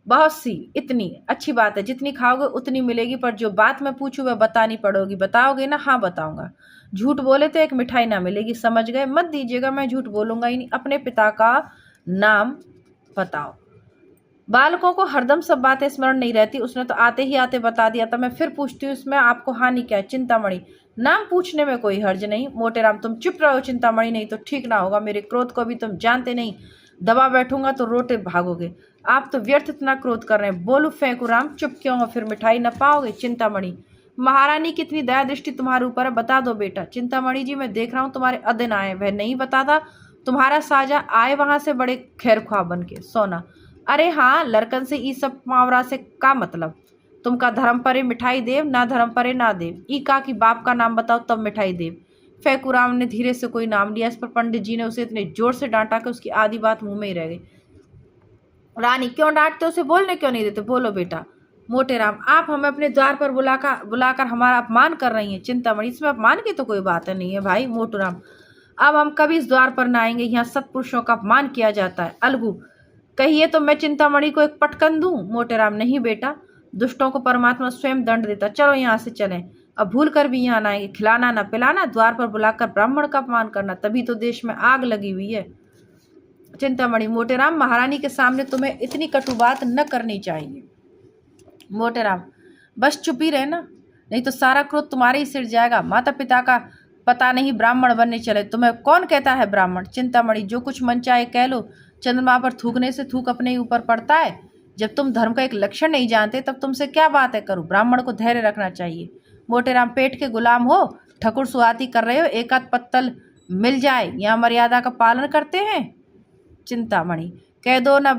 [SPEAKER 1] बहुत सी, इतनी अच्छी बात है, जितनी खाओगे उतनी मिलेगी, पर जो बात मैं पूछूं वह बतानी पड़ोगी। बताओगे ना? हाँ बताऊंगा। झूठ बोले तो एक मिठाई ना मिलेगी, समझ गए? मत दीजिएगा, मैं झूठ बोलूंगा ही नहीं। अपने पिता का नाम बताओ। बालकों को हरदम सब बातें स्मरण नहीं रहती, उसने तो आते ही आते बता दिया था। मैं फिर पूछती हूँ, इसमें आपको हानि क्या है? चिंतामणि, नाम पूछने में कोई हर्ज नहीं। मोटेराम, तुम चुप रहो चिंतामणि, नहीं तो ठीक ना होगा। मेरे क्रोध को भी तुम जानते नहीं, दबा बैठूंगा तो रोटे भागोगे। आप तो व्यर्थ इतना क्रोध कर रहे हैं। बोलू फेंकुराम, चुप क्यों हो? फिर मिठाई न पाओगे। चिंतामणि, महारानी कितनी दया दृष्टि तुम्हारे ऊपर है, बता दो बेटा। चिंतामणि जी, मैं देख रहा हूँ तुम्हारे अदिन आए, वह नहीं बताता। तुम्हारा साजा आए वहां से बड़े खैरख्वाह बन के। सोना, अरे हाँ, लड़कन से ई सब मावरा से का मतलब। तुम का धर्म परे मिठाई देव, ना धर्म परे ना देव। ई का कि बाप का नाम बताओ तब मिठाई देव। फेकुराम ने धीरे से कोई नाम लिया। इस पर पंडित जी ने उसे इतने जोर से डांटा कि उसकी आधी बात मुंह में ही रह गई। रानी, क्यों डांटते, उसे बोलने क्यों नहीं देते? बोलो बेटा। मोटेराम, आप हमें अपने द्वार पर बुलाकर हमारा अपमान कर रही हैं। चिंतामणि, इसमें अपमान की तो कोई बात नहीं है भाई। मोटूराम, अब हम कभी इस द्वार पर ना आएंगे, यहाँ सत्पुरुषों का अपमान किया जाता है। अलगू, कहिए तो मैं चिंतामणि को एक पटकन दूं। मोटेराम, नहीं बेटा, दुष्टों को परमात्मा स्वयं दंड देता। चलो यहाँ से चलें, अब भूल कर भी यहाँ ना आएंगे। खिलाना ना पिलाना, द्वार पर बुलाकर ब्राह्मण का अपमान करना, तभी तो देश में आग लगी हुई है। चिंतामणि, मोटेराम, महारानी के सामने तुम्हें इतनी कटु बात न करनी चाहिए। मोटेराम, बस चुप ही रहना, नहीं तो सारा क्रोध तुम्हारे ही सिर जाएगा। माता पिता का पता नहीं ब्राह्मण बनने चले, तुम्हें कौन कहता है ब्राह्मण। चिंतामणि, जो कुछ मन चाहे कह लो, चंद्रमा पर थूकने से थूक अपने ही ऊपर पड़ता है। जब तुम धर्म का एक लक्षण नहीं जानते तब तुमसे क्या बात है करूं। ब्राह्मण को धैर्य रखना चाहिए। मोटेराम, पेट के गुलाम हो, ठकुर सुहाती कर रहे हो, एक आध पत्तल मिल जाए, यहाँ मर्यादा का पालन करते हैं। चिंतामणि, कह दो ना,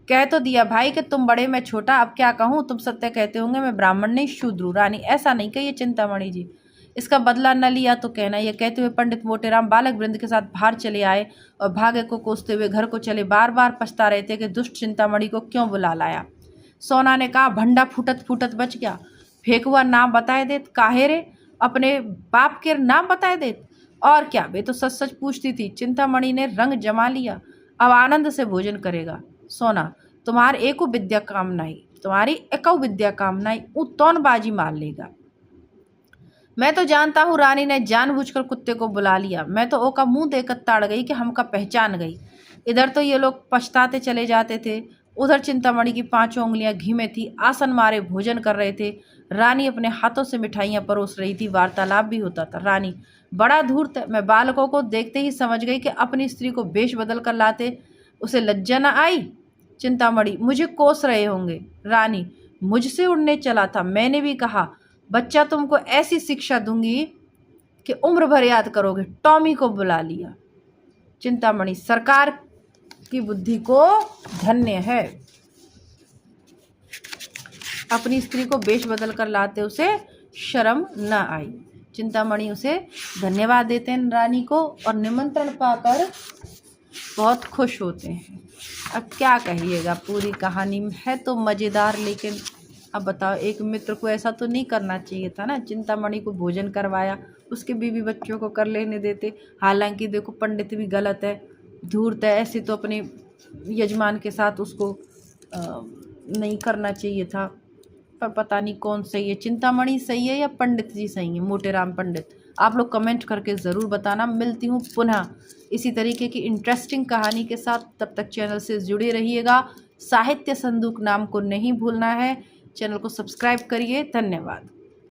[SPEAKER 1] कह तो दिया भाई कि तुम बड़े मैं छोटा, अब क्या कहूँ, तुम सत्य कहते होंगे, मैं ब्राह्मण नहीं शूद्र हूं। रानी, ऐसा नहीं कहिए चिंतामणि जी, इसका बदला न लिया तो कहना। यह कहते हुए पंडित मोटेराम बालक वृंद के साथ बाहर चले आए और भाग्य को कोसते हुए घर को चले। बार बार पछता रहे थे कि दुष्ट चिंतामणि को क्यों बुला लाया। सोना ने कहा, भंडा फूटत फूटत बच गया, फेंकुआ नाम बताए देत। काहे रे, अपने बाप के नाम बताए देत। और क्या, वे तो सच सच पूछती थी। चिंतामणि ने रंग जमा लिया, अब आनंद से भोजन करेगा। सोना, तुम्हारी एको विद्या काम नहीं, तुम्हारी एकौ विद्या काम नहीं, तौन बाजी मार लेगा। मैं तो जानता हूँ रानी ने जानबूझकर कुत्ते को बुला लिया। मैं तो ओका मुंह देखकर ताड़ गई कि हमका पहचान गई। इधर तो ये लोग पछताते चले जाते थे, उधर चिंतामणि की 5 उंगलियां घी में थी, आसन मारे भोजन कर रहे थे। रानी अपने हाथों से मिठाइयाँ परोस रही थी, वार्तालाप भी होता था। रानी, बड़ा धूर्त है, मैं बालकों को देखते ही समझ गई कि अपनी स्त्री को वेश बदल कर लाते उसे लज्जा न आई। चिंतामणि, मुझे कोस रहे होंगे। रानी, मुझसे उड़ने चला था, मैंने भी कहा बच्चा तुमको ऐसी शिक्षा दूंगी कि उम्र भर याद करोगे। टॉमी को बुला लिया। चिंतामणि, सरकार की बुद्धि को धन्य है। अपनी स्त्री को वेश बदल कर लाते उसे शर्म न आई। चिंतामणि उसे धन्यवाद देते हैं रानी को और निमंत्रण पाकर बहुत खुश होते हैं। अब क्या कहिएगा, पूरी कहानी है तो मज़ेदार, लेकिन अब बताओ एक मित्र को ऐसा तो नहीं करना चाहिए था ना। चिंतामणि को भोजन करवाया, उसके बीवी बच्चों को कर लेने देते। हालांकि देखो पंडित भी गलत है, धूर्त है, ऐसे तो अपने यजमान के साथ उसको नहीं करना चाहिए था। पर पता नहीं कौन सही है, चिंतामणि सही है या पंडित जी सही है, मोटेराम पंडित। आप लोग कमेंट करके ज़रूर बताना। मिलती हूँ पुनः इसी तरीके की इंटरेस्टिंग कहानी के साथ, तब तक चैनल से जुड़े रहिएगा। साहित्य संदूक नाम को नहीं भूलना है, चैनल को सब्सक्राइब करिए। धन्यवाद।